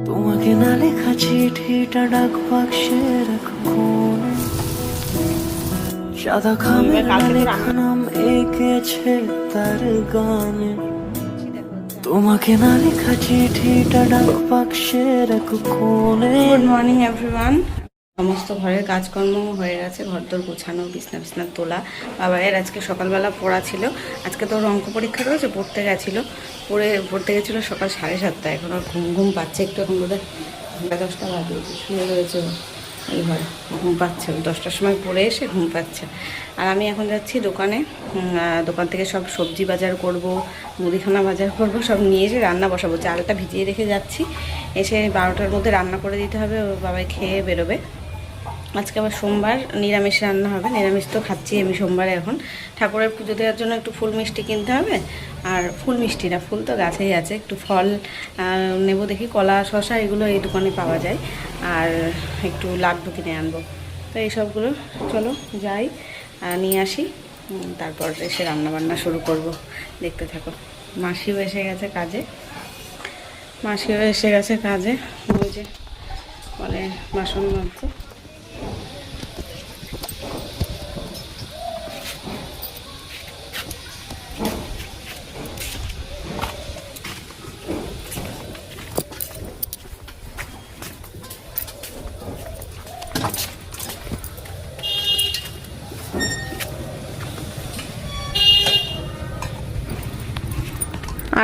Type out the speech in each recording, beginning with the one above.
তোমাকে না লেখা চিঠিটা ডাক বাক্সে রাখো কোণে, সাদা খামের লেখা নাম এঁকেছে তার গানে। তোমাকে না লেখা চিঠিটা ডাক বাক্সে রাখো কোণে। Good morning everyone. সমস্ত ঘরের কাজকর্ম হয়ে গেছে, ঘরদোর গোছানো, বিছনা বিছনা তোলা। বাবাইয়ের আজকে সকালবেলা পড়া ছিল, আজকে তো অঙ্ক পরীক্ষা রয়েছে, পড়তে গেছিলো সকাল 7:30। এখন আর ঘুম ঘুম পাচ্ছে একটু, এখন বোধহয় 10টা বাজে, শুয়ে রয়েছে এইবার ঘুম পাচ্ছে। 10টার সময় পড়ে এসে ঘুম পাচ্ছে। আর আমি এখন যাচ্ছি দোকানে, দোকান থেকে সব সবজি বাজার করব, মুদিখানা বাজার করব, সব নিয়ে এসে রান্না বসাবো। চালটা ভিজিয়ে রেখে যাচ্ছি, এসে 12টার মধ্যে রান্না করে দিতে হবে, ও বাবাই খেয়ে বেরোবে। আজকে আবার সোমবার, নিরামিষ রান্না হবে। নিরামিষ তো খাচ্ছি আমি সোমবারে। এখন ঠাকুরের পুজো দেওয়ার জন্য একটু ফুল মিষ্টি কিনতে হবে, আর ফুল মিষ্টি না, ফুল তো গাছেই আছে, একটু ফল নেব দেখি, কলা শসা এগুলো এই দোকানে পাওয়া যায়, আর একটু লাড্ডু কিনে আনবো। তো এইসবগুলো চলো যাই, নিয়ে আসি, তারপর এসে রান্নাবান্না শুরু করব। দেখতে থাকো। মাসিও এসে গেছে কাজে, ওই যে বলে বাসন মাজছে।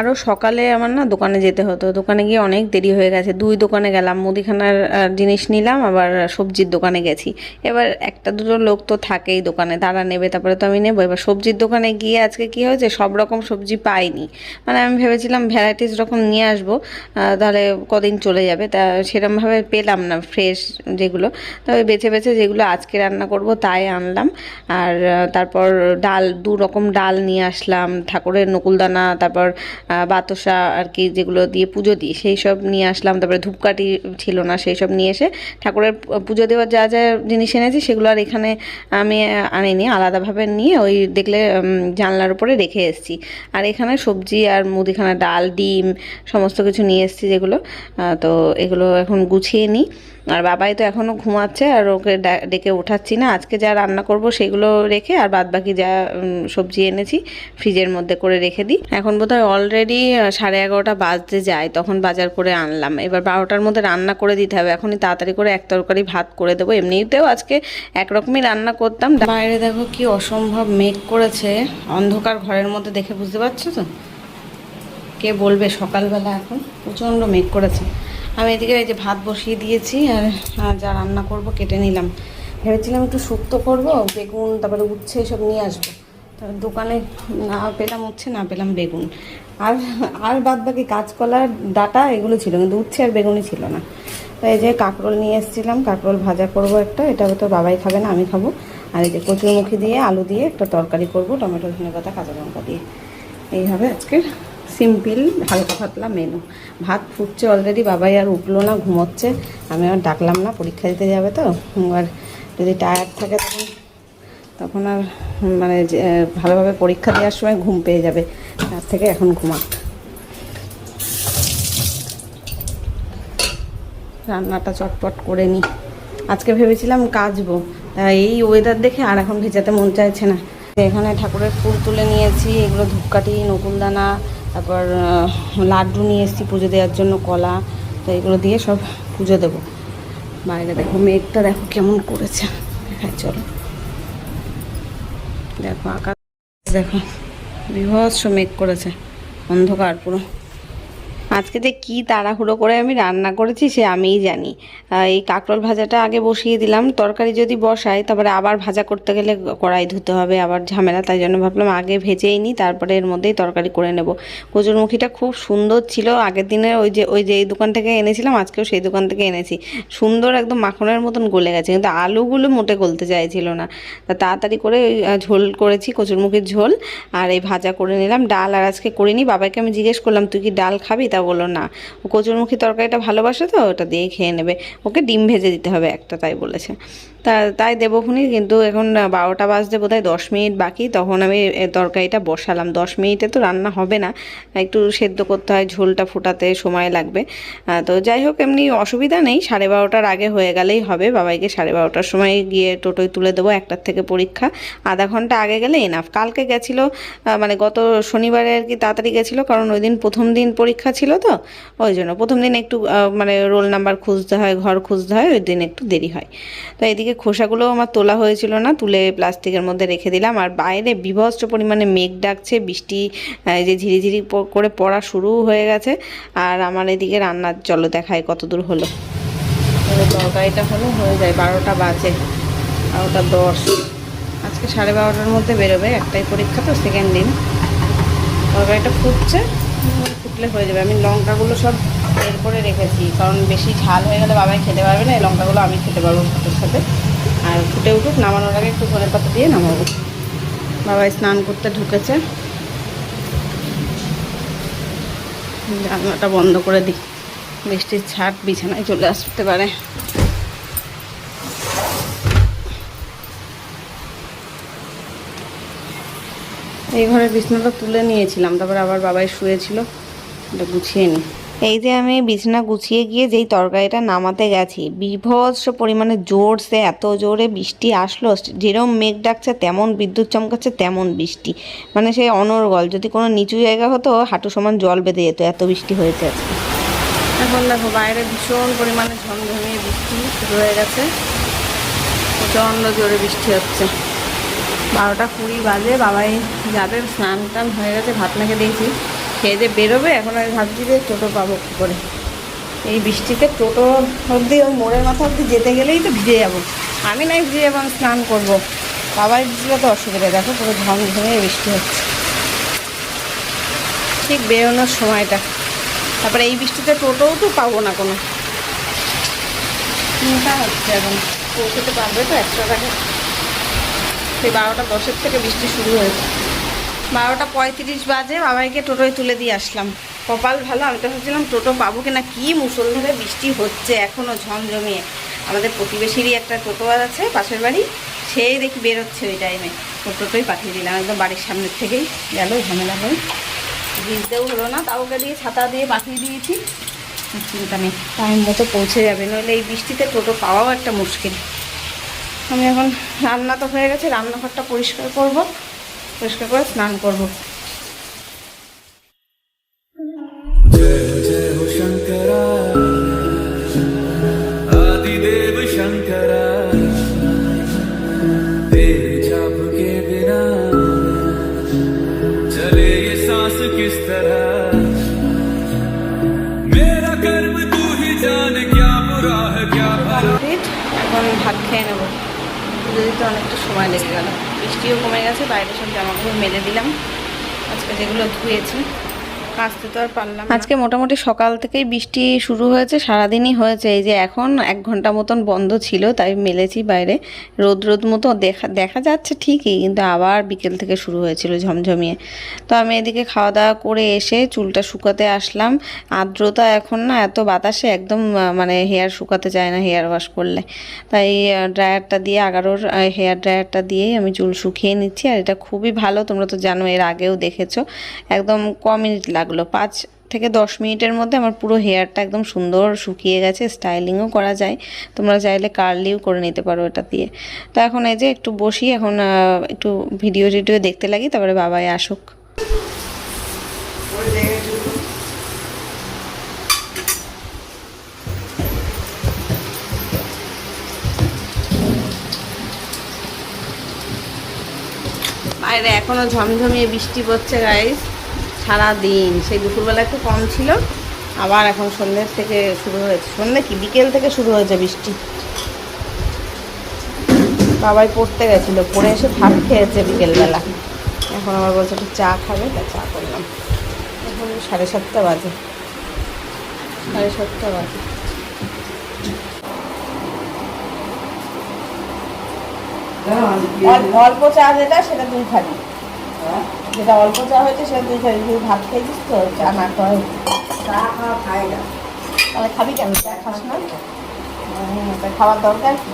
আরও সকালে আমার না দোকানে যেতে হতো, দোকানে গিয়ে অনেক দেরি হয়ে গেছে। 2 দোকানে গেলাম, মুদিখানার জিনিস নিলাম, আবার সবজির দোকানে গেছি। এবার একটা দুটো লোক তো থাকেই দোকানে, তারা নেবে, তারপরে তো আমি নেবো। এবার সবজির দোকানে গিয়ে আজকে কি হয়েছে, সব রকম সবজি পাইনি। মানে আমি ভেবেছিলাম ভ্যারাইটিস রকম নিয়ে আসবো, তাহলে কদিন চলে যাবে, তা সেরকমভাবে পেলাম না ফ্রেশ যেগুলো। তবে বেছে বেছে যেগুলো আজকে রান্না করব তাই আনলাম। আর তারপর ডাল, 2 রকম ডাল নিয়ে আসলাম, ঠাকুরের নকুলদানা, তারপর বাতাসা আর কি, যেগুলো দিয়ে পুজো দিই সেই সব নিয়ে আসলাম। তারপরে ধূপকাঠি ছিল না, সেই সব নিয়ে এসে ঠাকুরের পুজো দেওয়ার যা যা জিনিস এনেছি সেগুলো আর এখানে আমি আনিনি, আলাদাভাবে নিয়ে ওই দেখলে জানলার উপরে রেখে এসেছি। আর এখানে সবজি আর মুদিখানা, ডাল, ডিম সমস্ত কিছু নিয়ে এসেছি যেগুলো। তো এগুলো এখন গুছিয়ে নিই। আর বাবাই তো এখনও ঘুমাচ্ছে, আর ওকে ডেকে ওঠাচ্ছি না। আজকে যা রান্না করব সেগুলো রেখে, আর বাদ বাকি যা সবজি এনেছি ফ্রিজের মধ্যে করে রেখে দিই। এখন বোধহয় অলরেডি 11:30 বাজতে যায়, তখন বাজার করে আনলাম। এবার 12টার মধ্যে রান্না করে দিতে হবে। এখনই তাড়াতাড়ি করে এক তরকারি ভাত করে দেবো। এমনিতেও আজকে একরকমই রান্না করতাম। বাইরে দেখো কি অসম্ভব মেঘ করেছে, অন্ধকার ঘরের মধ্যে দেখে বুঝতে পারছো তো, কে বলবে সকালবেলা এখন প্রচণ্ড মেঘ করেছে। আমি এদিকে এই যে ভাত বসিয়ে দিয়েছি, আর যা রান্না করব কেটে নিলাম। ভেবেছিলাম একটু শুক্তো করব, বেগুন তারপরে উচ্ছে এসব নিয়ে আসবো। তারপর দোকানে না পেলাম উচ্ছে, না পেলাম বেগুন, আর বাদ বাকি কাঁচকলা, ডাঁটা এগুলো ছিল, কিন্তু উচ্ছে আর বেগুনই ছিল না। তাই এই যে কাঁকরোল নিয়ে এসেছিলাম, কাঁকরোল ভাজা করব একটা, এটা তো বাবাই খাবে না, আমি খাবো। আর এই যে কচুরমুখী দিয়ে আলু দিয়ে একটা তরকারি করব, টমেটো, ধনেপাতা, কাঁচা লঙ্কা দিয়ে। এইভাবে আজকের সিম্পল হালকা পাতলা মেনু। ভাত ফুটছে অলরেডি, বাবাই আর উঠলো না, ঘুমোচ্ছে। আমি আর ডাকলাম না, পরীক্ষা দিতে যাবে তো। আর যদি টায়ার্ড থাকে তখন আর মানে ভালোভাবে পরীক্ষা দেওয়ার সময় ঘুম পেয়ে যাবে, তার থেকে এখন ঘুমাক। রান্নাটা চটপট করে নিই। আজকে ভেবেছিলাম কাচবো, এই ওয়েদার দেখে আর এখন ভেজাতে মন চাইছে না। এখানে ঠাকুরের ফুল তুলে নিয়েছি, এগুলো ধূপকাঠি, নকুলদানা, তারপর লাড্ডু নিয়ে এসেছি পুজো দেওয়ার জন্য, কলা, তো এগুলো দিয়ে সব পুজো দেবো। বাইরে দেখো মেঘটা দেখো কেমন করেছে, হ্যাঁ চলো দেখো আকাশ দেখো, বীভৎস মেঘ করেছে, অন্ধকার পুরো। আজকে যে কী তাড়াহুড়ো করে আমি রান্না করেছি সে আমিই জানি। এই কাঁকরোল ভাজাটা আগে বসিয়ে দিলাম, তরকারি যদি বসাই তারপরে আবার ভাজা করতে গেলে কড়াই ধুতে হবে, আবার ঝামেলা। তাই জন্য ভাবলাম আগে ভেজেই নিই, তারপরে এর মধ্যেই তরকারি করে নেব। কচুরমুখীটা খুব সুন্দর ছিল, আগের দিনে ওই যে এই দোকান থেকে এনেছিলাম, আজকেও সেই দোকান থেকে এনেছি। সুন্দর একদম মাখনের মতন গলে গেছে, কিন্তু আলুগুলো মোটে গলতে চাইছিল না। তা তাড়াতাড়ি করে ঝোল করেছি, কচুরমুখীর ঝোল, আর এই ভাজা করে নিলাম। ডাল আর আজকে করিনি, বাবাকে আমি জিজ্ঞেস করলাম তুই কি ডাল খাবি, তা বললো না, ও কচুরমুখী তরকারিটা ভালোবাসে তো ওটা দিয়ে খেয়ে নেবে, ওকে ডিম ভেজে দিতে হবে একটা, তাই বলেছে। তাই দেবক্ষণি, কিন্তু এখন 12টা বাজতে বোধহয় 10 মিনিট বাকি। তখন আমি তরকারিটা বসালাম। 10 মিনিটে তো রান্না হবে না, একটু সেদ্ধ করতে হয়, ঝোলটা ফোটাতে সময় লাগবে। তো যাই হোক, এমনি অসুবিধা নেই, 12:30টার আগে হয়ে গেলেই হবে। বাবাইকে 12:30টার সময় গিয়ে টোটোয় তুলে দেবো, 1টার থেকে পরীক্ষা, আধা ঘন্টা আগে গেলে এনাফ। কালকে গেছিলো, মানে গত শনিবারে আর কি তাড়াতাড়ি গেছিলো, কারণ ওই দিন প্রথম দিন পরীক্ষা ছিল, তো ওই জন্য প্রথম দিন একটু মানে রোল নাম্বার খুঁজতে হয়, ঘর খুঁজতে হয়, ওই দিন একটু দেরি হয়। তো এদিকে খোসাগুলো আমার তোলা হয়েছিল না, তুলে প্লাস্টিকের মধ্যে রেখে দিলাম। আর বাইরে বীভৎস পরিমাণে মেঘ ডাকছে, বৃষ্টি যে ঝিরিঝিরি করে পড়া শুরু হয়ে গেছে। আর আমার এদিকে রান্নার চলো দেখায় কত দূর হলো। তরকারিটা হলো হয়ে যায়, 12টা বাজে, 12:10। আজকে 12:30টার মধ্যে বেরোবে, একটাই পরীক্ষা তো, সেকেন্ড দিন। তরকারিটা ফুটছে, ফুটলে হয়ে যাবে। আমি লঙ্কাগুলো সব বের করে রেখেছি, কারণ বেশি ঝাল হয়ে গেলে বাবাই খেতে পারবে না, এই লঙ্কাগুলো আমি খেতে পারবো ভাতের সাথে। আর ফুটে উঠুক, নামানোর আগে একটু ধনেপাতা দিয়ে নামাবো। বাবাই স্নান করতে ঢুকেছে, জানলাটা বন্ধ করে দিই, বৃষ্টির ছাট বিছানায় চলে আসতে পারে। এই ঘরের বিছানাটা তুলে নিয়েছিলাম, তারপর আবার বাবাই শুয়েছিল, এটা গুছিয়ে নিই। এই যে আমি বিছানা গুছিয়ে গিয়ে যেই তরকারিটা নামাতে গেছি, বীভৎস পরিমাণে জোরসে, এত জোরে বৃষ্টি আসলো, যেরকম মেঘ ডাকছে তেমন বিদ্যুৎ চমকাচ্ছে, তেমন বৃষ্টি, মানে সেই অনর্গল। যদি কোনো নিচু জায়গা হতো, হাঁটু সমান জল বেঁধে যেত, এত বৃষ্টি হয়েছে আজকে। এখন দেখো বাইরে ভীষণ পরিমাণে ঝমঝমিয়ে বৃষ্টি শুরু হয়ে গেছে, প্রচণ্ড জোরে বৃষ্টি হচ্ছে। 12:20 বাজে, বাবাই যাবে, স্নান টান হয়ে গেছে, ভাত মেখে দিয়েছি, খেয়ে যে বেরোবে। এখন আমি ভাবছি যে টোটো পাবো কী করে, এই বৃষ্টিতে টোটো অবধি, ওই মোড়ের মাথা অবধি যেতে গেলেই তো ভিজে যাবো। আমি নাই ভিজে যাবো, আমি স্নান করবো, বাবাই ভিজলে তো অসুবিধা। দেখো পুরো ঝমঝমে বৃষ্টি হচ্ছে, ঠিক বেরোনোর সময়টা। তারপরে এই বৃষ্টিতে টোটোও তো পাবো না কোনো, চিন্তা হচ্ছে এখন পৌঁছতে পারবে তো 100 টাকা। সেই 12:10 থেকে বৃষ্টি শুরু হয়েছে। 12:35 বাজে বাবাইকে টোটোয় তুলে দিয়ে আসলাম। কপাল ভালো, আমি তো ভাবছিলাম টোটো পাবো কিনা, কি মুষলধারে বৃষ্টি হচ্ছে এখনও ঝমঝমিয়ে। আমাদের প্রতিবেশীরই একটা টোটো আছে পাশের বাড়ি, সেই দেখি বেরোচ্ছে ওই টাইমে, টোটোই পাঠিয়ে দিলাম, একদম বাড়ির সামনের থেকেই গেল, ঝামেলা করে ভিজতেও হলো না, তাও ওকে দিয়ে ছাতা দিয়ে পাঠিয়ে দিয়েছি। চিন্তা নেই, টাইম মতো পৌঁছে যাবে, নইলে এই বৃষ্টিতে টোটো পাওয়াও একটা মুশকিল। আমি এখন রান্না তো হয়ে গেছে, রান্নাঘরটা পরিষ্কার করব, পরিষ্কার করে স্নান করব। जय जय हो शंकरा आदिदेव शंकरा तेरे जाप के बिना चले ये सांस किस तरह मेरा कर्म तू ही जाने क्या बुरा है क्या भला। এখন ভাত খেয়ে নেবো, পুজো দিতে অনেকটা সময় লেগে গেল। বৃষ্টিও কমে গেছে, বাইরে সব জামাকাপড় মেলে দিলাম, আজকে যেগুলো ধুয়েছি। কাচতে তো আর পারলাম। আজকে মোটামুটি সকাল থেকেই বৃষ্টি শুরু হয়েছে, সারাদিনই হয়েছে। এই যে এখন 1 ঘন্টা মতন বন্ধ ছিল, তাই মেলেছি বাইরে। রোদ রোদ মতো দেখা যাচ্ছে ঠিকই, কিন্তু আবার বিকেল থেকে শুরু হয়েছিল ঝমঝমিয়ে। তো আমি এদিকে খাওয়া দাওয়া করে এসে চুলটা শুকাতে আসলাম। আর্দ্রতা এখন না এত বাতাসে একদম মানে হেয়ার শুকাতে চায় না হেয়ার ওয়াশ করলে, তাই ড্রায়ারটা দিয়ে 11-র হেয়ার ড্রায়ারটা দিয়েই আমি চুল শুকিয়ে নিচ্ছি। আর এটা খুবই ভালো, তোমরা তো জানো, এর আগেও দেখেছো। একদম কম মিনিট লাগলো, 5 থেকে 10 মিনিটের মধ্যে আমার পুরো হেয়ারটা একদম সুন্দর শুকিয়ে গেছে। স্টাইলিংও করা যায়, তোমরা চাইলে কার্লিও করে নিতে পারো এটা দিয়ে। তো এখন এই যে একটু বসি, এখন একটু ভিডিও টিডিও দেখতে লাগি, তারপরে বাবাই আসুক। বাইরে এখনো ঝমঝমিয়ে বৃষ্টি পড়ছে গাইস, সারাদিন। সেই দুপুরবেলা একটু কম ছিল, আবার এখন সন্ধ্যের থেকে শুরু হয়েছে, সন্ধ্যে কি বিকেল থেকে শুরু হয়েছে বৃষ্টি। বাবাই পড়তে গেছিলো, পড়ে এসে ভাত খেয়েছে বিকেলবেলা, এখন আবার বলছে একটু চা খাবে, তা চা করলাম। এখন 7:30 বাজে, 7:30 বাজে। অল্প চা যেটা সেটা তুই খাবি, যেটা অল্প চা হয়েছে সেটা তুই খাবি। তুই ভাত খেয়েছিস তো, চা না খাওয়া, চা খাওয়া খাই না, তাহলে খাবি কেন? চা খাস না, তাই খাওয়ার দরকার কি?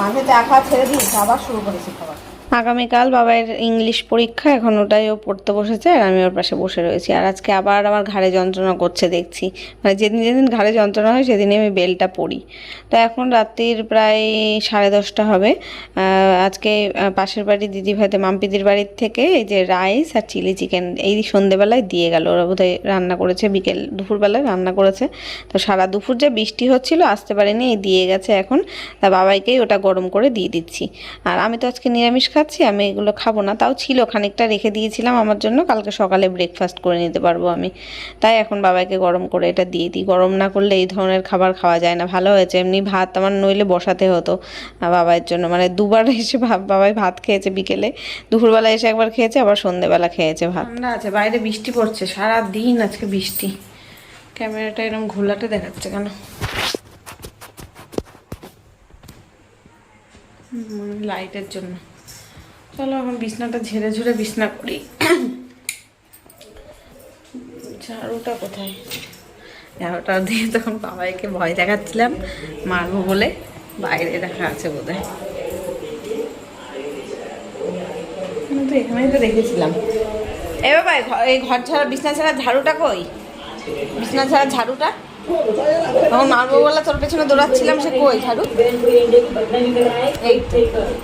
মাঝেতে আঁকা ছেড়ে দিয়েছে, আবার শুরু করেছি খাবার। আগামীকাল বাবার ইংলিশ পরীক্ষা, এখন ওটাই ও পড়তে বসেছে আর আমি ওর পাশে বসে রয়েছি। আর আজকে আবার আমার ঘাড়ে যন্ত্রণা করছে দেখছি, মানে যেদিন যেদিন ঘাড়ে যন্ত্রণা হয় সেদিনই আমি বেলটা পড়ি। তো এখন রাত্রির প্রায় 10:30 হবে। আজকে পাশের বাড়ি দিদিভাইতে মাম্পিদির বাড়ির থেকে এই যে রাইস আর চিলি চিকেন এই সন্ধেবেলায় দিয়ে গেল। ওরা বোধহয় রান্না করেছে, দুপুরবেলায় রান্না করেছে। তো সারা দুপুর যে বৃষ্টি হচ্ছিল আসতে পারিনি, এই দিয়ে গেছে এখন। তা বাবাইকেই ওটা গরম করে দিয়ে দিচ্ছি। আর আমি তো আজকে নিরামিষ খাচ্ছি, আমি এগুলো খাবো না, তাও ছিল খানিকটা রেখে দিয়েছিলাম আমার জন্য, কালকে সকালে ব্রেকফাস্ট করে নিতে পারবো আমি। তাই এখন বাবাইকে গরম করে এটা দিয়ে দিই। গরম না করলে এই ধরনের খাবার খাওয়া যায় না। ভালো হয়েছে, এমনি ভাত আমার নইলে বসাতে হতো বাবাইয়ের জন্য, মানে দুবার এসে বাবাই ভাত খেয়েছে বিকেলে, দুপুরবেলা এসে একবার খেয়েছে, আবার সন্ধ্যেবেলা খেয়েছে ভাত। ঠান্ডা আছে, বাইরে বৃষ্টি পড়ছে সারা দিন আজকে বৃষ্টি। ক্যামেরাটা এরকম ঘোলাটে দেখাচ্ছে কেন? লাইটের জন্য। চলো এখন বিছনাটা ঝেড়ে ঝুড়ে বিছনা করি। ঝাড়ুটা কোথায়? ঝাড়ুটা দিয়ে তখন বাবাইকে ভয় দেখাচ্ছিলাম মারবো বলে, বাইরে রাখা আছে বোধহয়, তো এখানেই তো রেখেছিলাম। এ বাবা, এই ঘর ছাড়া বিছনা ছাড়া ঝাড়ুটা কই? বিছনা ছাড়া ঝাড়ুটা তখন মারবো বলে তোর পেছনে দৌড়াচ্ছিলাম, সে কই ঝাড়ু?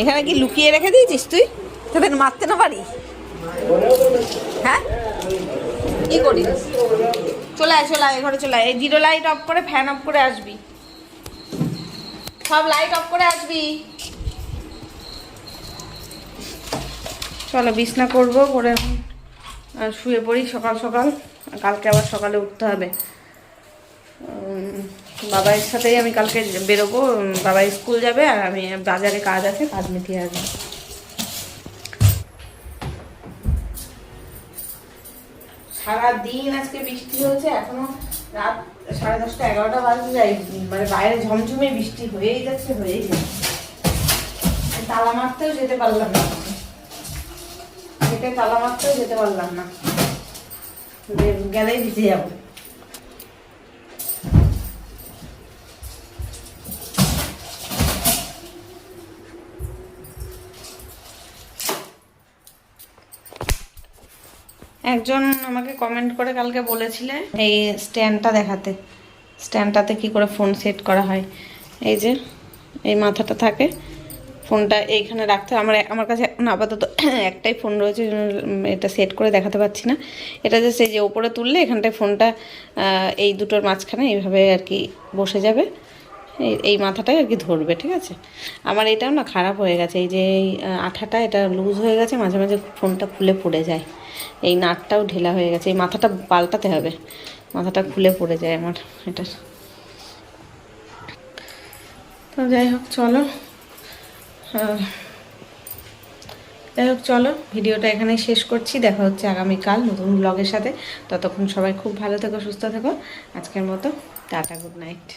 এখানে কি লুকিয়ে রেখে দিয়েছিস তুই? তোদের মারতে না পারি? হ্যাঁ, কি করিস? চলে আয়, চলে আয়, ঘরে চলে আয়। এই জিরো লাইট অফ করে ফ্যান অফ করে আসবি, সব লাইট অফ করে আসবি। চলো বিছনা করবো, করে শুয়ে পড়ি সকাল সকাল, কালকে আবার সকালে উঠতে হবে। বাবার সাথেই আমি কালকে বেরোবো, বাবা স্কুল যাবে আর আমি বাজারে কাজ আছে, কাজ মিটিয়ে আসবো। সারাদিন আজকে বৃষ্টি হয়েছে, এখনো রাত 10:30 11টা বাজে যায়, মানে বাইরে ঝমঝমে বৃষ্টি হয়েই যাচ্ছে। তালা মারতেও যেতে পারলাম না, তালা মারতেও যেতে পারলাম না, গেলেই ভিজে যাবো। একজন আমাকে কমেন্ট করে কালকে বলেছিলে এই স্ট্যান্ডটা দেখাতে, স্ট্যান্ডটাতে কি করে ফোন সেট করা হয়। এই যে এই মাথাটা থাকে, ফোনটা এইখানে রাখতে আমার কাছে এখন আপাতত একটাই ফোন রয়েছে, এটা সেট করে দেখাতে পারছি না। এটা জাস্ট এই যে ওপরে তুললে এখানটায় ফোনটা এই দুটোর মাঝখানে এইভাবে আর কি বসে যাবে, এই মাথাটাই আর কি ধরবে, ঠিক আছে। আমার এটাও না খারাপ হয়ে গেছে, এই যে এই আঠাটা এটা লুজ হয়ে গেছে, মাঝে মাঝে ফোনটা খুলে পড়ে যায়। এই নাটটাও ঢেলা হয়ে গেছে, এই মাথাটা পাল্টাতে হবে, মাথাটা খুলে পড়ে যায় আমার এটা। তো যাই হোক চলো ভিডিওটা এখানেই শেষ করছি। দেখা হচ্ছে আগামীকাল নতুন ব্লগের সাথে। ততক্ষণ সবাই খুব ভালো থেকো, সুস্থ থেকো। আজকের মতো টাটা, গুড নাইট।